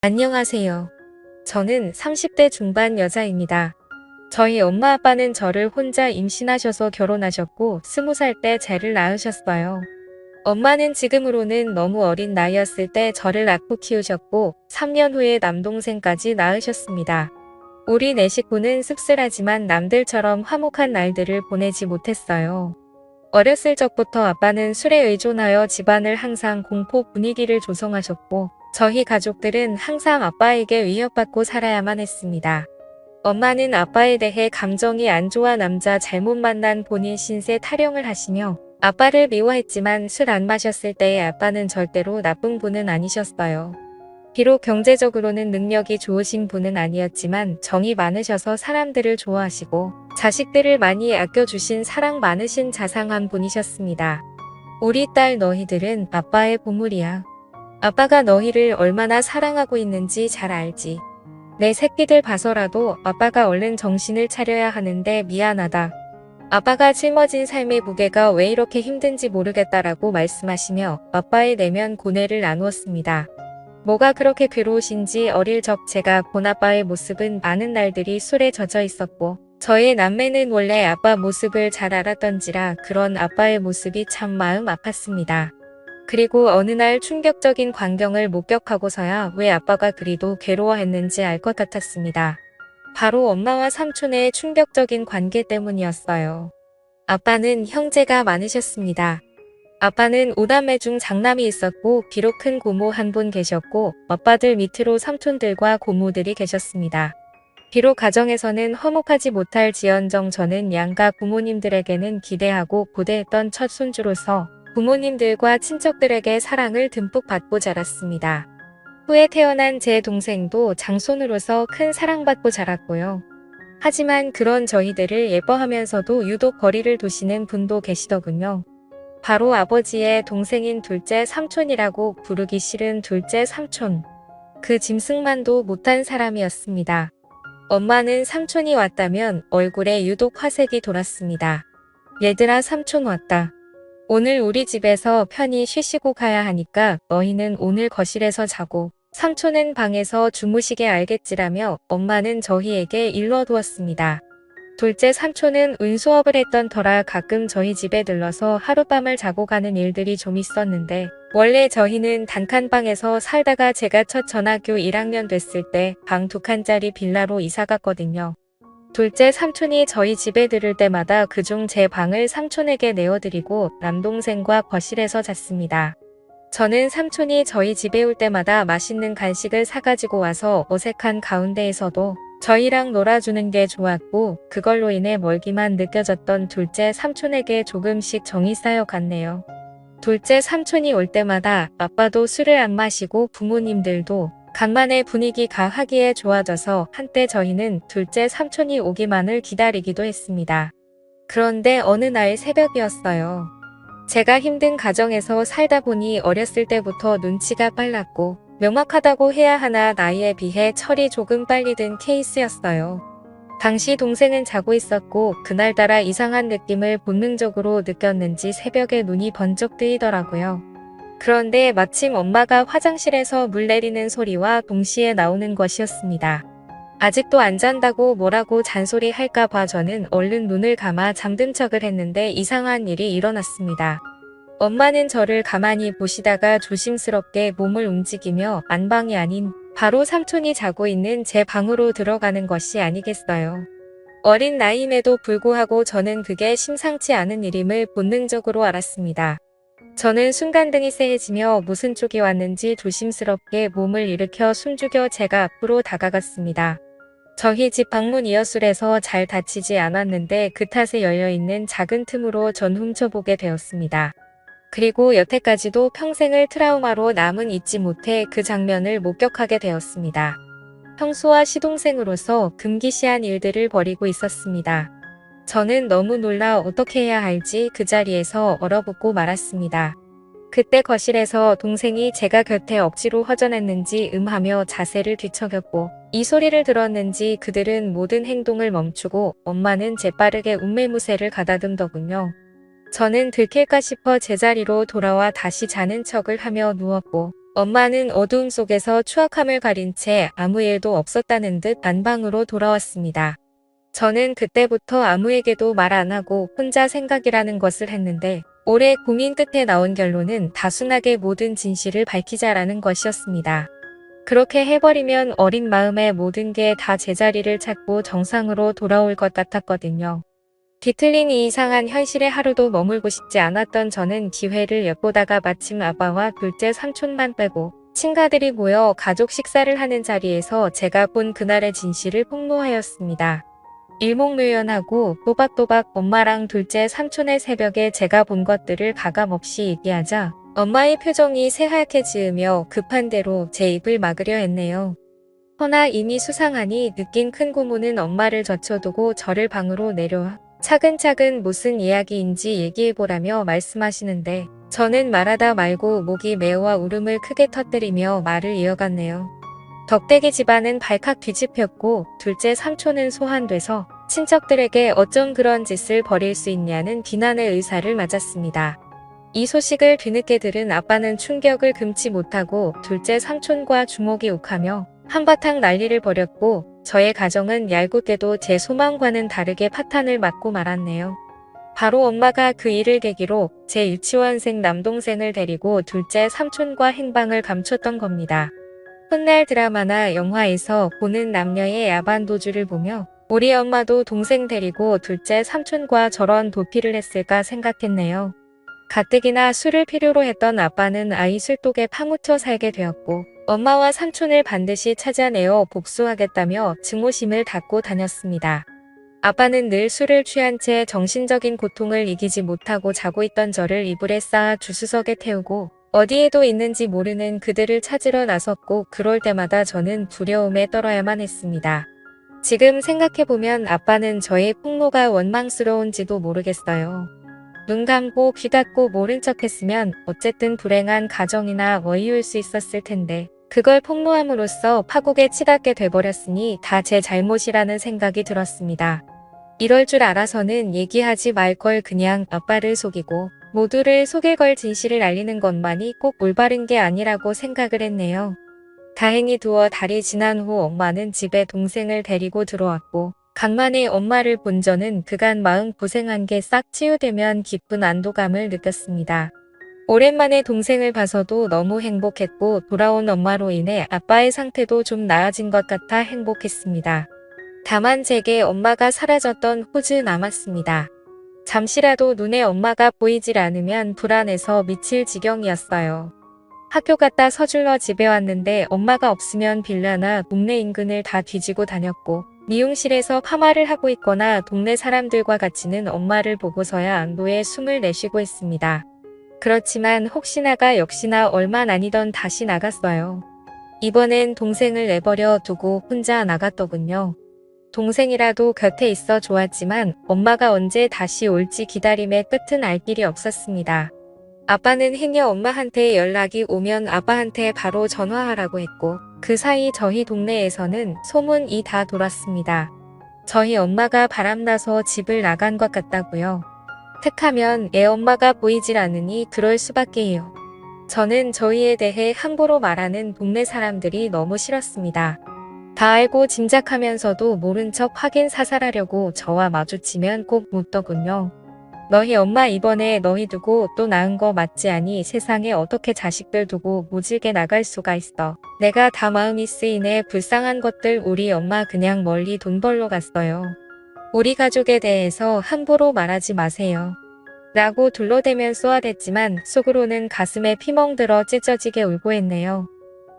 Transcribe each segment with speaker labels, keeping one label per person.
Speaker 1: 안녕하세요. 저는 30대 중반 여자입니다. 저희 엄마 아빠는 저를 혼자 임신하셔서 결혼하셨고 20살 때 쟤를 낳으셨어요. 엄마는 지금으로는 너무 어린 나이였을 때 저를 낳고 키우셨고 3년 후에 남동생까지 낳으셨습니다. 우리 네 식구는 씁쓸하지만 남들처럼 화목한 날들을 보내지 못했어요. 어렸을 적부터 아빠는 술에 의존하여 집안을 항상 공포 분위기를 조성하셨고 저희 가족들은 항상 아빠에게 위협받고 살아야만 했습니다. 엄마는 아빠에 대해 감정이 안 좋아 남자 잘못 만난 본인 신세 타령을 하시며 아빠를 미워했지만 술 안 마셨을 때의 아빠는 절대로 나쁜 분은 아니셨어요. 비록 경제적으로는 능력이 좋으신 분은 아니었지만 정이 많으셔서 사람들을 좋아하시고 자식들을 많이 아껴주신 사랑 많으신 자상한 분이셨습니다. 우리 딸 너희들은 아빠의 보물이야. 아빠가 너희를 얼마나 사랑하고 있는지 잘 알지. 내 새끼들 봐서라도 아빠가 얼른 정신을 차려야 하는데 미안하다. 아빠가 짊어진 삶의 무게가 왜 이렇게 힘든지 모르겠다라고 말씀하시며 아빠의 내면 고뇌를 나누었습니다. 뭐가 그렇게 괴로우신지 어릴 적 제가 본 아빠의 모습은 많은 날들이 술에 젖어 있었고 저의 남매는 원래 아빠 모습을 잘 알았던지라 그런 아빠의 모습이 참 마음 아팠습니다. 그리고 어느 날 충격적인 광경을 목격하고서야 왜 아빠가 그리도 괴로워했는지 알 것 같았습니다. 바로 엄마와 삼촌의 충격적인 관계 때문이었어요. 아빠는 형제가 많으셨습니다. 아빠는 5남매 중 장남이 있었고 비록 큰 고모 한 분 계셨고 아빠들 밑으로 삼촌들과 고모들이 계셨습니다. 비록 가정에서는 화목하지 못할 지언정 저는 양가 부모님들에게는 기대하고 고대했던 첫 손주로서 부모님들과 친척들에게 사랑을 듬뿍 받고 자랐습니다. 후에 태어난 제 동생도 장손으로서 큰 사랑받고 자랐고요. 하지만 그런 저희들을 예뻐하면서도 유독 거리를 두시는 분도 계시더군요. 바로 아버지의 동생인 둘째 삼촌이라고 부르기 싫은 둘째 삼촌. 그 짐승만도 못한 사람이었습니다. 엄마는 삼촌이 왔다면 얼굴에 유독 화색이 돌았습니다. 얘들아 삼촌 왔다. 오늘 우리 집에서 편히 쉬시고 가야 하니까 너희는 오늘 거실에서 자고 삼촌은 방에서 주무시게 알겠지라며 엄마는 저희에게 일러두었습니다. 둘째 삼촌은 운수업을 했던 터라 가끔 저희 집에 들러서 하룻밤을 자고 가는 일들이 좀 있었는데 원래 저희는 단칸방에서 살다가 제가 첫 전학교 1학년 됐을 때 방 2칸짜리 빌라로 이사 갔거든요. 둘째 삼촌이 저희 집에 들을 때마다 그중 제 방을 삼촌에게 내어드리고 남동생과 거실에서 잤습니다. 저는 삼촌이 저희 집에 올 때마다 맛있는 간식을 사가지고 와서 어색한 가운데에서도 저희랑 놀아주는 게 좋았고 그걸로 인해 멀기만 느껴졌던 둘째 삼촌에게 조금씩 정이 쌓여갔네요. 둘째 삼촌이 올 때마다 아빠도 술을 안 마시고 부모님들도 간만에 분위기가 화기애 좋아져서 한때 저희는 둘째 삼촌이 오기만을 기다리기도 했습니다. 그런데 어느 날 새벽이었어요. 제가 힘든 가정에서 살다 보니 어렸을 때부터 눈치가 빨랐고 명확하다고 해야 하나 나이에 비해 철이 조금 빨리 든 케이스였어요. 당시 동생은 자고 있었고 그날따라 이상한 느낌을 본능적으로 느꼈는지 새벽에 눈이 번쩍 뜨이더라고요. 그런데 마침 엄마가 화장실에서 물 내리는 소리와 동시에 나오는 것이었습니다. 아직도 안 잔다고 뭐라고 잔소리 할까 봐 저는 얼른 눈을 감아 잠든 척을 했는데 이상한 일이 일어났습니다. 엄마는 저를 가만히 보시다가 조심스럽게 몸을 움직이며 안방이 아닌 바로 삼촌이 자고 있는 제 방으로 들어가는 것이 아니겠어요. 어린 나이임에도 불구하고 저는 그게 심상치 않은 일임을 본능적으로 알았습니다. 저는 순간등이 쎄해지며 무슨 쪽이 왔는지 조심스럽게 몸을 일으켜 숨죽여 제가 앞으로 다가갔습니다. 저희 집 방문 이어술에서 잘 닫히지 않았는데 그 탓에 열려있는 작은 틈으로 전 훔쳐보게 되었습니다. 그리고 여태까지도 평생을 트라우마로 남은 잊지 못해 그 장면을 목격하게 되었습니다. 형수와 시동생으로서 금기시한 일들을 벌이고 있었습니다. 저는 너무 놀라 어떻게 해야 할지 그 자리에서 얼어붙고 말았습니다. 그때 거실에서 동생이 제가 곁에 억지로 허전했는지 하며 자세를 뒤척였고 이 소리를 들었는지 그들은 모든 행동을 멈추고 엄마는 재빠르게 운매무새를 가다듬더군요. 저는 들킬까 싶어 제자리로 돌아와 다시 자는 척을 하며 누웠고 엄마는 어두움 속에서 추악함을 가린 채 아무 일도 없었다는 듯 안방으로 돌아왔습니다. 저는 그때부터 아무에게도 말 안 하고 혼자 생각이라는 것을 했는데 오래 고민 끝에 나온 결론은 단순하게 모든 진실을 밝히자라는 것이었습니다. 그렇게 해버리면 어린 마음에 모든 게 다 제자리를 찾고 정상으로 돌아올 것 같았거든요. 뒤틀린 이 이상한 현실에 하루도 머물고 싶지 않았던 저는 기회를 엿보다가 마침 아빠와 둘째 삼촌만 빼고 친가들이 모여 가족 식사를 하는 자리에서 제가 본 그날의 진실을 폭로하였습니다. 일목묘연하고 또박또박 엄마랑 둘째 삼촌의 새벽에 제가 본 것들을 가감없이 얘기하자 엄마의 표정이 새하얗게 지으며 급한 대로 제 입을 막으려 했네요. 허나 이미 수상하니 느낀 큰 고모는 엄마를 젖혀두고 저를 방으로 내려와 차근차근 무슨 이야기인지 얘기해보라며 말씀하시는데 저는 말하다 말고 목이 메어와 울음을 크게 터뜨리며 말을 이어갔네요. 덕대기 집안은 발칵 뒤집혔고 둘째 삼촌은 소환돼서 친척들에게 어쩜 그런 짓을 벌일 수 있냐는 비난의 의사를 맞았습니다. 이 소식을 뒤늦게 들은 아빠는 충격을 금치 못하고 둘째 삼촌과 주먹이 욱하며 한바탕 난리를 벌였고 저의 가정은 얄궂게도 제 소망과는 다르게 파탄을 맞고 말았네요. 바로 엄마가 그 일을 계기로 제 유치원생 남동생을 데리고 둘째 삼촌과 행방을 감췄던 겁니다. 훗날 드라마나 영화에서 보는 남녀의 야반 도주를 보며 우리 엄마도 동생 데리고 둘째 삼촌과 저런 도피를 했을까 생각했네요. 가뜩이나 술을 필요로 했던 아빠는 아이 술독에 파묻혀 살게 되었고 엄마와 삼촌을 반드시 찾아내어 복수하겠다며 증오심을 닫고 다녔습니다. 아빠는 늘 술을 취한 채 정신적인 고통을 이기지 못하고 자고 있던 저를 이불에 쌓아 주수석에 태우고 어디에도 있는지 모르는 그들을 찾으러 나섰고 그럴 때마다 저는 두려움에 떨어야만 했습니다. 지금 생각해보면 아빠는 저의 폭로가 원망스러운지도 모르겠어요. 눈 감고 귀 닫고 모른 척 했으면 어쨌든 불행한 가정이나 원이울 수 있었을 텐데 그걸 폭로함으로써 파국에 치닫게 돼버렸으니 다 제 잘못이라는 생각이 들었습니다. 이럴 줄 알아서는 얘기하지 말 걸 그냥 아빠를 속이고 모두를 속일 걸 진실을 알리는 것만이 꼭 올바른 게 아니라고 생각을 했네요. 다행히 두어 달이 지난 후 엄마는 집에 동생을 데리고 들어왔고 간만에 엄마를 본 저는 그간 마음 고생한 게 싹 치유되면 깊은 안도감을 느꼈습니다. 오랜만에 동생을 봐서도 너무 행복했고 돌아온 엄마로 인해 아빠의 상태도 좀 나아진 것 같아 행복했습니다. 다만 제게 엄마가 사라졌던 후즈 남았습니다. 잠시라도 눈에 엄마가 보이질 않으면 불안해서 미칠 지경이었어요. 학교 갔다 서둘러 집에 왔는데 엄마가 없으면 빌라나 동네 인근을 다 뒤지고 다녔고 미용실에서 파마를 하고 있거나 동네 사람들과 같이는 엄마를 보고서야 안도의 숨을 내쉬고 있습니다. 그렇지만 혹시나가 역시나 얼마 아니던 다시 나갔어요. 이번엔 동생을 내버려 두고 혼자 나갔더군요. 동생이라도 곁에 있어 좋았지만 엄마가 언제 다시 올지 기다림의 끝은 알 길이 없었습니다. 아빠는 행여 엄마한테 연락이 오면 아빠한테 바로 전화하라고 했고 그 사이 저희 동네에서는 소문이 다 돌았습니다. 저희 엄마가 바람나서 집을 나간 것 같다고요. 툭하면 애 엄마가 보이질 않으니 그럴 수밖에요. 저는 저희에 대해 함부로 말하는 동네 사람들이 너무 싫었습니다. 다 알고 짐작하면서도 모른 척 확인 사살하려고 저와 마주치면 꼭 묻더군요. 너희 엄마 이번에 너희 두고 또 낳은 거 맞지 않니? 세상에 어떻게 자식들 두고 모질게 나갈 수가 있어. 내가 다 마음이 쓰이네. 불쌍한 것들. 우리 엄마 그냥 멀리 돈 벌러 갔어요. 우리 가족에 대해서 함부로 말하지 마세요. 라고 둘러대면 쏘아댔지만 속으로는 가슴에 피멍들어 찢어지게 울고 했네요.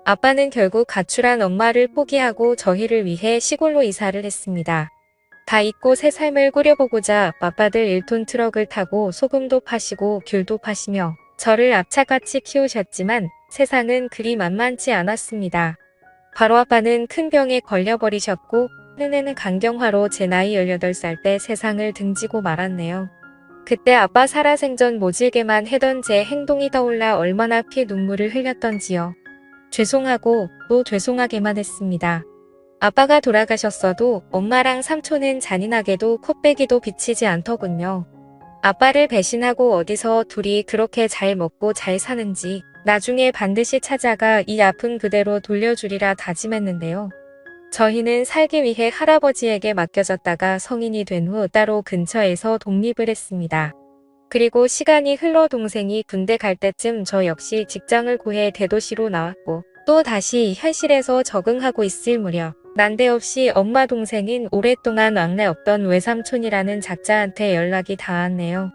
Speaker 1: 아빠는 결국 가출한 엄마를 포기하고 저희를 위해 시골로 이사를 했습니다. 다 잊고 새 삶을 꾸려보고자 맞받을 1톤 트럭을 타고 소금도 파시고 귤도 파시며 저를 악착같이 키우셨지만 세상은 그리 만만치 않았습니다. 바로 아빠는 큰 병에 걸려버리셨고 큰애는 간경화로 제 나이 18살 때 세상을 등지고 말았네요. 그때 아빠 살아생전 모질게만 해던 제 행동이 떠올라 얼마나 피 눈물을 흘렸던지요. 죄송하고 또 죄송하게만 했습니다. 아빠가 돌아가셨어도 엄마랑 삼촌은 잔인하게도 코빼기도 비치지 않더군요. 아빠를 배신하고 어디서 둘이 그렇게 잘 먹고 잘 사는지 나중에 반드시 찾아가 이 아픈 그대로 돌려주리라 다짐했는데요. 저희는 살기 위해 할아버지에게 맡겨졌다가 성인이 된 후 따로 근처에서 독립을 했습니다. 그리고 시간이 흘러 동생이 군대 갈 때쯤 저 역시 직장을 구해 대도시로 나왔고 또 다시 현실에서 적응하고 있을 무렵 난데없이 엄마 동생인 오랫동안 왕래 없던 외삼촌이라는 작자한테 연락이 닿았네요.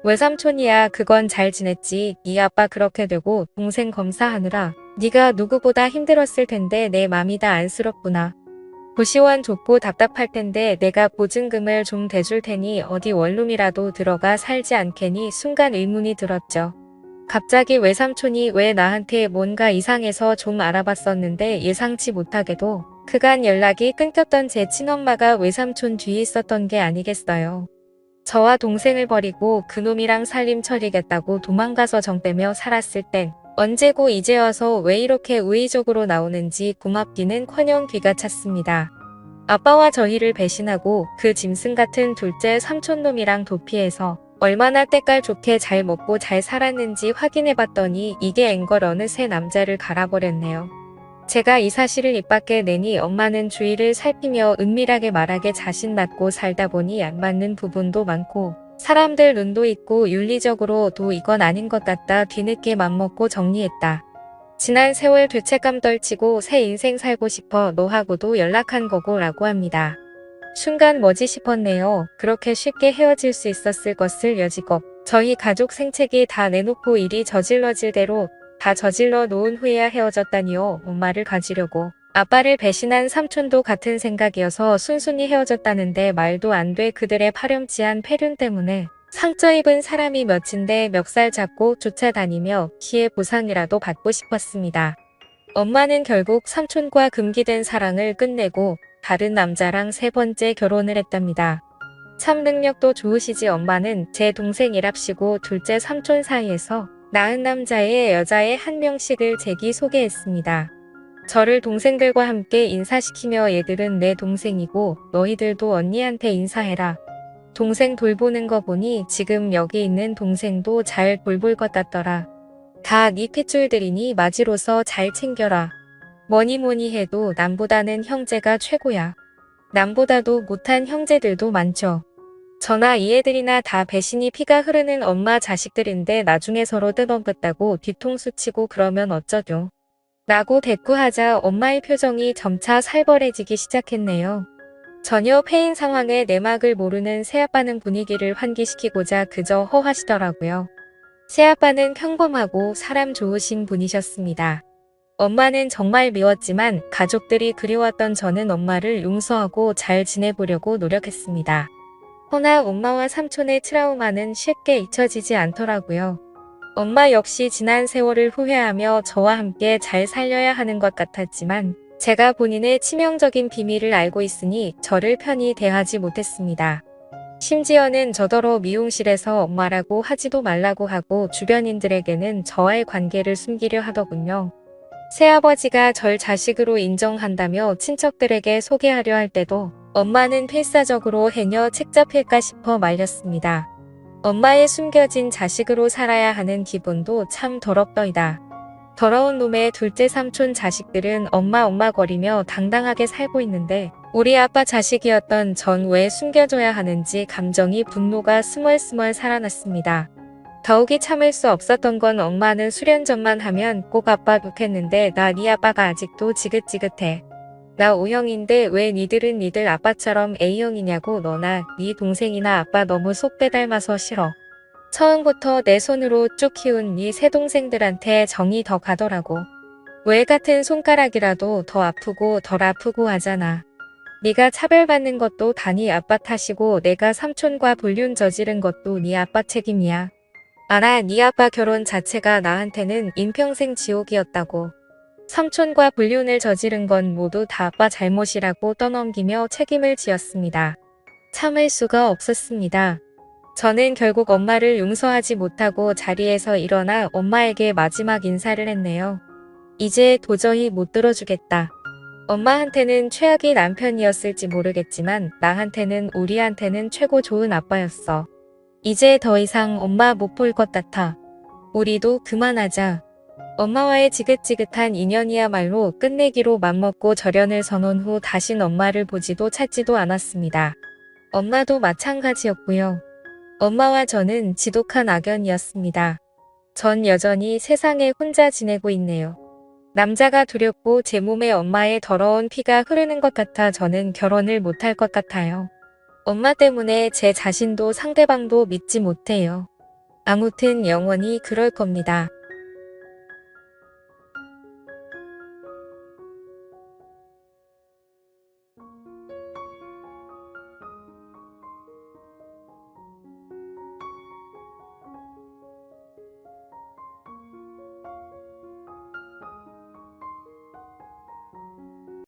Speaker 1: 외삼촌이야 그건 잘 지냈지. 네 아빠 그렇게 되고 동생 검사하느라 네가 누구보다 힘들었을 텐데 내 맘이 다 안쓰럽구나. 고시원 좁고 답답할 텐데 내가 보증금을 좀 대줄 테니 어디 원룸이라도 들어가 살지 않겠니? 순간 의문이 들었죠. 갑자기 외삼촌이 왜 나한테 뭔가 이상해서 좀 알아봤었는데 예상치 못하게도 그간 연락이 끊겼던 제 친엄마가 외삼촌 뒤에 있었던 게 아니겠어요. 저와 동생을 버리고 그놈이랑 살림 차리겠다고 도망가서 정떼며 살았을 땐 언제고 이제 와서 왜 이렇게 우의적으로 나오는지 고맙기는커녕 귀가 찼습니다. 아빠와 저희를 배신하고 그 짐승 같은 둘째 삼촌놈이랑 도피해서 얼마나 때깔 좋게 잘 먹고 잘 살았는지 확인해봤더니 이게 앵걸 어느새 남자를 갈아버렸네요. 제가 이 사실을 입 밖에 내니 엄마는 주위를 살피며 은밀하게 말하게 자신 맞고 살다 보니 안 맞는 부분도 많고 사람들 눈도 있고 윤리적으로도 이건 아닌 것 같다 뒤늦게 맘먹고 정리했다. 지난 세월 죄책감 떨치고 새 인생 살고 싶어 너하고도 연락한 거고 라고 합니다. 순간 뭐지 싶었네요. 그렇게 쉽게 헤어질 수 있었을 것을 여지껏 저희 가족 생채기 다 내놓고 일이 저질러질 대로 다 저질러 놓은 후에야 헤어졌다니요. 엄마를 가지려고. 아빠를 배신한 삼촌도 같은 생각이어서 순순히 헤어졌다는데 말도 안 돼. 그들의 파렴치한 폐륜 때문에 상처 입은 사람이 몇인데 멱살 잡고 쫓아다니며 피해 보상이라도 받고 싶었습니다. 엄마는 결국 삼촌과 금기된 사랑을 끝내고 다른 남자랑 세 번째 결혼을 했답니다. 참 능력도 좋으시지. 엄마는 제 동생이랍시고 둘째 삼촌 사이에서 낳은 남자의 여자의 한 명씩을 제기 소개했습니다. 저를 동생들과 함께 인사시키며 얘들은 내 동생이고 너희들도 언니한테 인사해라. 동생 돌보는 거 보니 지금 여기 있는 동생도 잘 돌볼 것 같더라. 다 네 핏줄들이니 맞이로서 잘 챙겨라. 뭐니 해도 남보다는 형제가 최고야. 남보다도 못한 형제들도 많죠. 저나 이 애들이나 다 배신이 피가 흐르는 엄마 자식들인데 나중에 서로 뜯어먹다고 뒤통수 치고 그러면 어쩌죠. 라고 대꾸하자 엄마의 표정이 점차 살벌해지기 시작했네요. 전혀 패인 상황에 내막을 모르는 새아빠는 분위기를 환기시키고자 그저 허하시더라고요. 새아빠는 평범하고 사람 좋으신 분이셨습니다. 엄마는 정말 미웠지만 가족들이 그리웠던 저는 엄마를 용서하고 잘 지내보려고 노력했습니다. 허나 엄마와 삼촌의 트라우마는 쉽게 잊혀지지 않더라고요. 엄마 역시 지난 세월을 후회하며 저와 함께 잘 살려야 하는 것 같았지만 제가 본인의 치명적인 비밀을 알고 있으니 저를 편히 대하지 못했습니다. 심지어는 저더러 미용실에서 엄마라고 하지도 말라고 하고 주변인들에게는 저와의 관계를 숨기려 하더군요. 새아버지가 절 자식으로 인정한다며 친척들에게 소개하려 할 때도 엄마는 필사적으로 해녀 책잡힐까 싶어 말렸습니다. 엄마의 숨겨진 자식으로 살아야 하는 기분도 참 더럽더이다. 더러운 놈의 둘째 삼촌 자식들은 엄마 거리며 당당하게 살고 있는데 우리 아빠 자식이었던 전 왜 숨겨줘야 하는지 감정이 분노가 스멀스멀 살아났습니다. 더욱이 참을 수 없었던 건 엄마는 수련전만 하면 꼭 아빠 욕했는데 나 네 아빠가 아직도 지긋지긋해. 나 O형인데 왜 니들은 니들 아빠처럼 A형이냐고. 너나 네 동생이나 아빠 너무 속 빼닮아서 싫어. 처음부터 내 손으로 쭉 키운 네 새 동생들한테 정이 더 가더라고. 왜 같은 손가락이라도 더 아프고 덜 아프고 하잖아. 네가 차별받는 것도 다 네 아빠 탓이고 내가 삼촌과 불륜 저지른 것도 네 아빠 책임이야. 알아. 네 아빠 결혼 자체가 나한테는 인평생 지옥이었다고. 삼촌과 불륜을 저지른 건 모두 다 아빠 잘못이라고 떠넘기며 책임을 지었습니다. 참을 수가 없었습니다. 저는 결국 엄마를 용서하지 못하고 자리에서 일어나 엄마에게 마지막 인사를 했네요. 이제 도저히 못 들어주겠다. 엄마한테는 최악의 남편이었을지 모르겠지만 나한테는 우리한테는 최고 좋은 아빠였어. 이제 더 이상 엄마 못 볼 것 같아. 우리도 그만하자. 엄마와의 지긋지긋한 인연이야말로 끝내기로 맘먹고 절연을 선언 후 다신 엄마를 보지도 찾지도 않았습니다. 엄마도 마찬가지였고요. 엄마와 저는 지독한 악연이었습니다. 전 여전히 세상에 혼자 지내고 있네요. 남자가 두렵고 제 몸에 엄마의 더러운 피가 흐르는 것 같아 저는 결혼을 못할 것 같아요. 엄마 때문에 제 자신도 상대방도 믿지 못해요. 아무튼 영원히 그럴 겁니다.